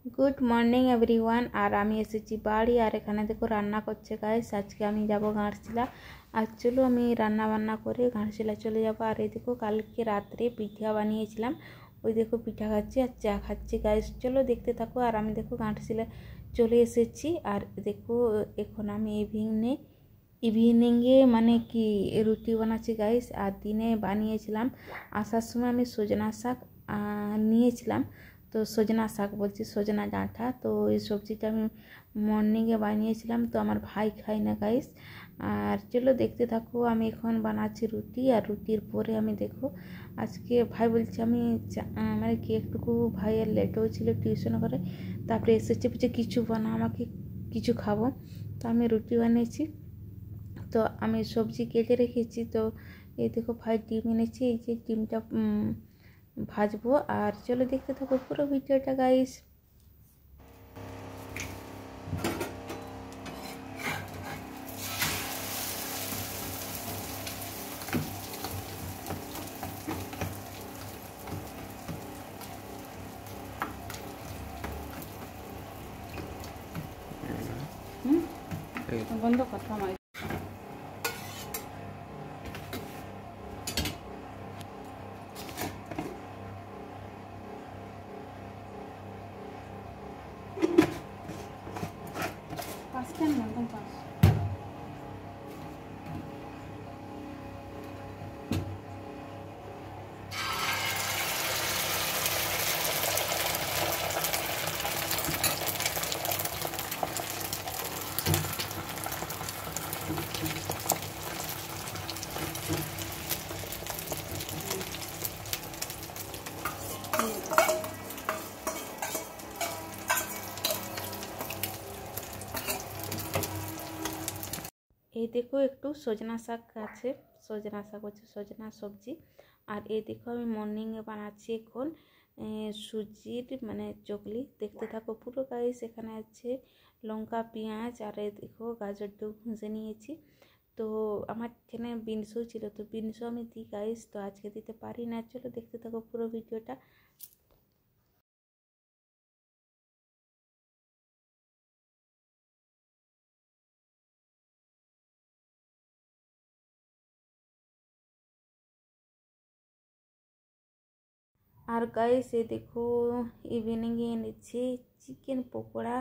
Good morning everyone. আর আমি এসেছি বাড়ি, আর এখানে দেখো রান্না করছে গাইস। আজকে আমি যাব ঘাটশিলা। আর চলো আমি রান্না বান্না করে ঘাটশিলা চলে যাব। আর এই দেখো কালকে রাত্রে পিঠা বানিয়েছিলাম, ওই দেখো পিঠা খাচ্ছি আর চা খাচ্ছি গাইস। চলো দেখতে থাকো। আর আমি দেখো ঘাটশিলা চলে এসেছি। আর দেখো এখন আমি ইভিনিংয়ে মানে কি রুটি বানাচ্ছি গাইস। আর দিনে বানিয়েছিলাম, আসার সময় আমি সজনা শাক নিয়েছিলাম। তো সজনা শাক বলছি, সজনা ডাঁটা। তো এই সবজিটা আমি মর্নিংয়ে বানিয়েছিলাম, তো আমার ভাই খায় না গাইস। আর চলো দেখতে থাকো। আমি এখন বানাচ্ছি রুটি, আর রুটির পরে আমি দেখো আজকে ভাই বলছে আমি মানে কি একটুকু ভাইয়ের লেটও ছিল টিউশন করে, তারপরে এসেছে বলছে কিছু বানা, আমাকে কিছু খাবো। তো আমি রুটি বানিয়েছি, তো আমি সবজি কেটে রেখেছি। তো এই দেখো ভাই ডিম এনেছি, এই যে ডিমটা ভাজবো। আর চলো দেখতে থাকো পুরো ভিডিওটা গাইস। বন্ধ কথা আমার এই দেখো একটু সজনা শাক আছে, সজনা শাক হচ্ছে সজনা সবজি। আর এই দেখো আমি মর্নিংয়ে বানাচ্ছি এখন সুজির মানে চকলি। দেখতে থাকো পুরো গাইস। এখানে আছে লঙ্কা, পেঁয়াজ, আর এই দেখো গাজরটাও ভেজে নিয়েছি। তো আমার এখানে বিনসও ছিল, তো বিনসও আমি দিই গাইস, তো আজকে দিতে পারি না। চলো দেখতে থাকো পুরো ভিডিওটা। আর গাইস এই দেখো ইভিনিংয়ে এনেছি চিকেন পকোড়া।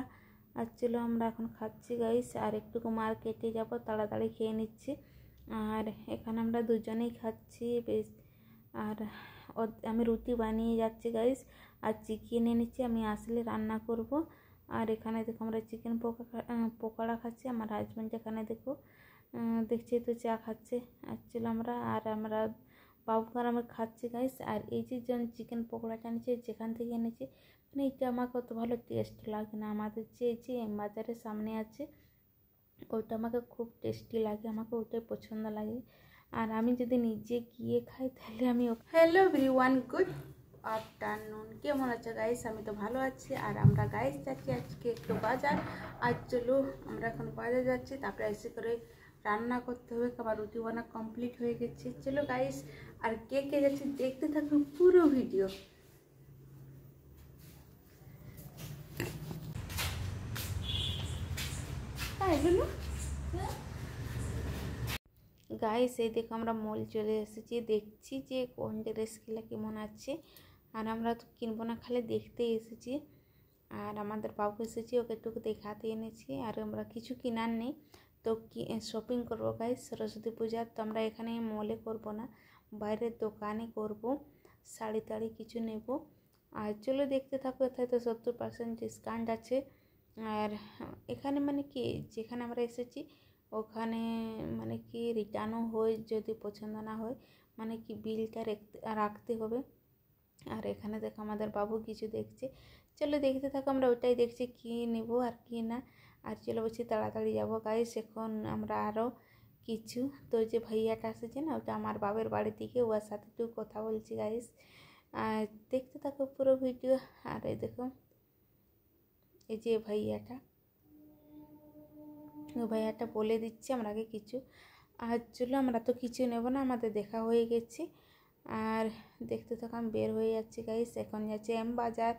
আর চলো আমরা এখন খাচ্ছি গাইস। আর একটু মার্কেটে যাব, তাড়াতাড়ি খেয়ে নিচ্ছি। আর এখানে আমরা দুজনেই খাচ্ছি বেশ। আর আমি রুটি বানিয়ে যাচ্ছি গাইস, আর চিকেন এনেছি, আমি আসলে রান্না করব। আর এখানে দেখো আমরা চিকেন পকোড়া খাচ্ছি। আমার হাজব্যান্ড এখানে দেখো দেখছি তো চা খাচ্ছে। আর চলো আমরা বাবু আর আমরা খাচ্ছি গাইস। আর এই যে চিকেন পকোড়াটা এনেছি, যেখান থেকে এনেছি মানে এটা আমাকে অত ভালো টেস্ট লাগে না। আমাদের যে বাজারের সামনে আছে ওইটা আমাকে খুব টেস্টি লাগে, আমাকে ওইটাই পছন্দ লাগে। আর আমি যদি নিজে গিয়ে খাই তাহলে আমি হ্যালো এভরিওয়ান, গুড আফটারনুন। কেমন আছে গাইস? আমি তো ভালো আছি। আর আমরা গাইস যাচ্ছি আজকে একটু বাজার। আর চলো আমরা এখন বাজার যাচ্ছি, তারপরে এসে করে রান্না করতে হবে। আমার রুটি বানা কমপ্লিট হয়ে গেছে। চলো গাইস, আর কে কে যাচ্ছে দেখতে থাকবে পুরো ভিডিও। গাইস এই দেখো আমরা মল চলে এসেছি, দেখছি যে কোন ড্রেসগুলো কেমন আছে। আর আমরা তো কিনবো না, খালি দেখতে এসেছি। আর আমাদের বাবু এসেছি, ওকে একটু দেখাতে এনেছি। আর আমরা কিছু কেনার নেই, তো শপিং করবো গাইস সরস্বতী পূজার। তো আমরা এখানে মলে করব না, বাইরের দোকানে করব, শাড়ি টাড়ি কিছু নেব। আর চলো দেখতে থাকো। এথায় তো 70% ডিসকাউন্ট আছে। আর এখানে মানে কি যেখানে আমরা এসেছি ওখানে মানে কি রিটার্নও হয় যদি পছন্দ না হয়, মানে কি বিলটা রাখতে হবে। আর এখানে দেখো আমাদের বাবু কিছু দেখছে। চলো দেখতে থাকো, আমরা ওটাই দেখছি কি নেব আর কি না। আর চলো বলছি তাড়াতাড়ি যাবো গাইস, এখন আমরা আরও কিছু। তো যে ভাইয়াটা আসেছে না, ওটা আমার বাবার বাড়ি থেকে, ওর সাথে একটু কথা বলছি গাইস। আর দেখতে থাকো পুরো ভিডিও। আর এই দেখো এই যে ভাইয়াটা বলে দিচ্ছে আমরাকে কিছু। আর চলো আমরা তো কিছু নেব না, আমাদের দেখা হয়ে গেছে। আর দেখতে থাকো আমি বের হয়ে যাচ্ছি গাইস, এখন যাচ্ছি এম বাজার।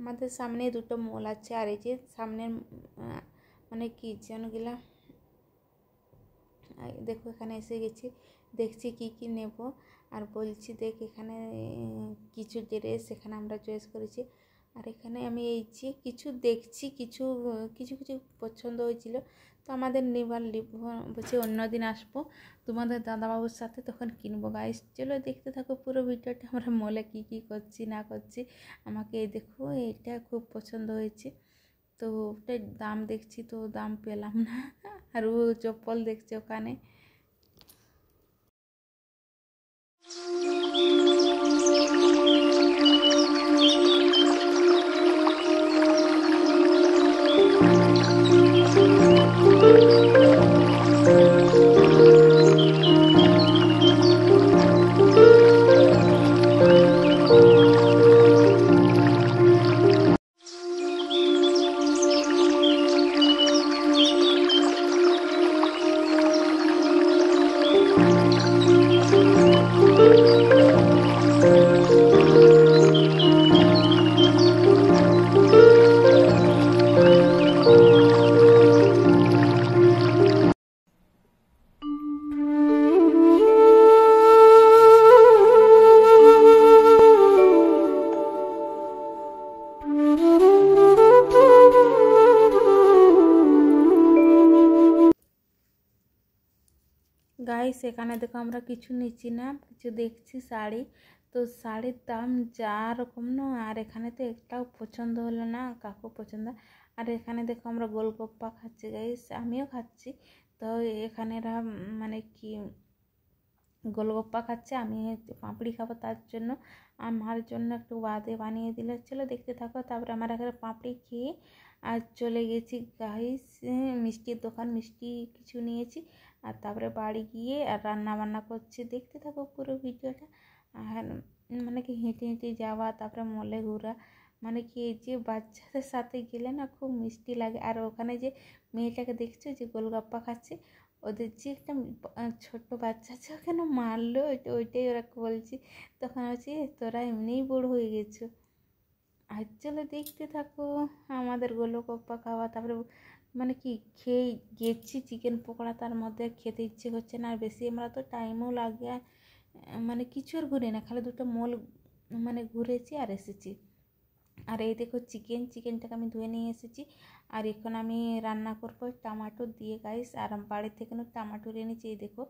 আমাদের সামনে দুটো মল আছে, আর এই যে সামনের মানে কি যেনগুলা দেখো এখানে এসে গেছি, দেখছি কি কি নেব, আর বলছি দেখ এখানে কিছু ড্রেস এখানে আমরা চয়েস করেছি। আর এখানে আমি এই যে কিছু দেখছি, কিছু কিছু কিছু পছন্দ হয়েছিল, তো আমাদের নেবার বলছি অন্যদিন আসবো তোমাদের দাদাবাবুর সাথে, তখন কিনবো গাইস। চলো দেখতে থাকো পুরো ভিডিওটা, আমরা মলে কি কি করছি না করছি। আমাকে এই দেখো এটা খুব পছন্দ হয়েছে, তো ওটার দাম দেখছি, তো দাম পেলাম না। আর ও চপ্পল দেখছে ওখানে। গাইস এখানে দেখো আমরা কিছু নিচ্ছি না, কিছু দেখছি শাড়ি, তো শাড়ির দাম যা রকম না, আর এখানে তো একটাও পছন্দ হলো না, কাকু পছন্দ। আর এখানে দেখো আমরা গোলগপ্পা খাচ্ছি গাইস, আমিও খাচ্ছি। তো এখানে মানে কি গোলগপ্পা খাচ্ছে, আমি পাঁপড়ি খাবো, তার জন্য আমার জন্য একটু বাদে বানিয়ে দিলে। চলো দেখতে থাকো। তারপরে আমার এখানে পাঁপড়ি খেয়ে আর চলে গেছি গাইস মিষ্টির দোকান, মিষ্টি কিছু নিয়েছি, আর তারপরে বাড়ি গিয়ে আর রান্না বান্না করছি। দেখতে থাকো পুরো ভিডিওটা। আর মানে কি হেঁটে হেঁটে যাওয়া, তারপরে মলে ঘোরা, মানে কি এই যে বাচ্চাদের সাথে গেলে না খুব মিষ্টি লাগে। আর ওখানে যে মেয়েটাকে দেখছো যে গোলগাপ্পা খাচ্ছে, ওদের যে একটা ছোট্ট বাচ্চা আছে ওখানে মারলো, ওইটাই ওরা বলছি। তখন হচ্ছে তোরা এমনিই বড় হয়ে গেছো। আর চলো দেখতে থাকো আমাদের গোলগপ্পা খাওয়া। তারপরে মানে কি খেয়ে গেছি চিকেন পকোড়া, তার মধ্যে খেতে ইচ্ছে করছে না, আর বেশি আমরা তো টাইমও লাগে, আর মানে কিছু আর ঘুরে না, খালি দুটো মল মানে ঘুরেছি আর এসেছি। আর এই দেখো চিকেনটাকে আমি ধুয়ে নিয়ে এসেছি, আর এখন আমি রান্না করবো টমাটো দিয়ে গাইস। আর বাড়ি থেকে টমাটোর এনেছি, এই দেখো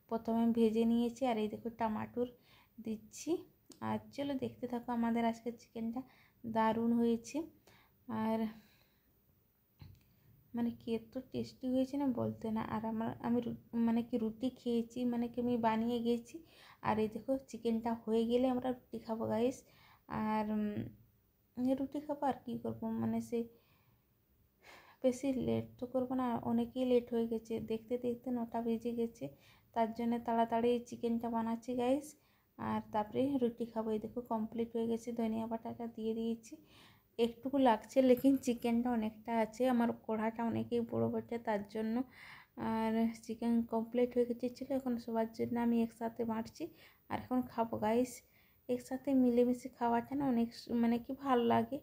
প্রথমে ভেজে নিয়েছি, আর এই দেখো টমাটোর দিচ্ছি। আর চলো দেখতে থাকো, আমাদের আজকে চিকেনটা দারুণ হয়েছে। আর মানে কি এত টেস্টি হয়েছে না বলতে না। আর আমি মানে কি রুটি খেয়েছি, মানে কি আমি বানিয়ে গেছি। আর এই দেখো চিকেনটা হয়ে গেলে আমরা রুটি খাবো গাইস। আর রুটি খাবো আর কী করবো, মানে সে বেশি লেট তো করবো না, অনেকই লেট হয়ে গেছে, দেখতে দেখতে 9টা বেজে গেছে, তার জন্য তাড়াতাড়ি চিকেনটা বানাচ্ছি গাইস। আর তারপরে রুটি খাবো। এই দেখো কমপ্লিট হয়ে গেছে, ধনিয়া পাতাটা দিয়ে দিয়েছি, একটুকু লাগছে, লেকিন চিকেনটা অনেকটা আছে, আমার কড়াটা অনেকই বড়ো বটে, তার জন্য। আর চিকেন কমপ্লিট হয়ে গেছে, ছিল এখন সবার জন্য আমি একসাথে বাঁটছি, আর এখন খাবো গাইস। একসাথে মিলেমিশে খাওয়াটা না অনেক মানে কি ভালো লাগে।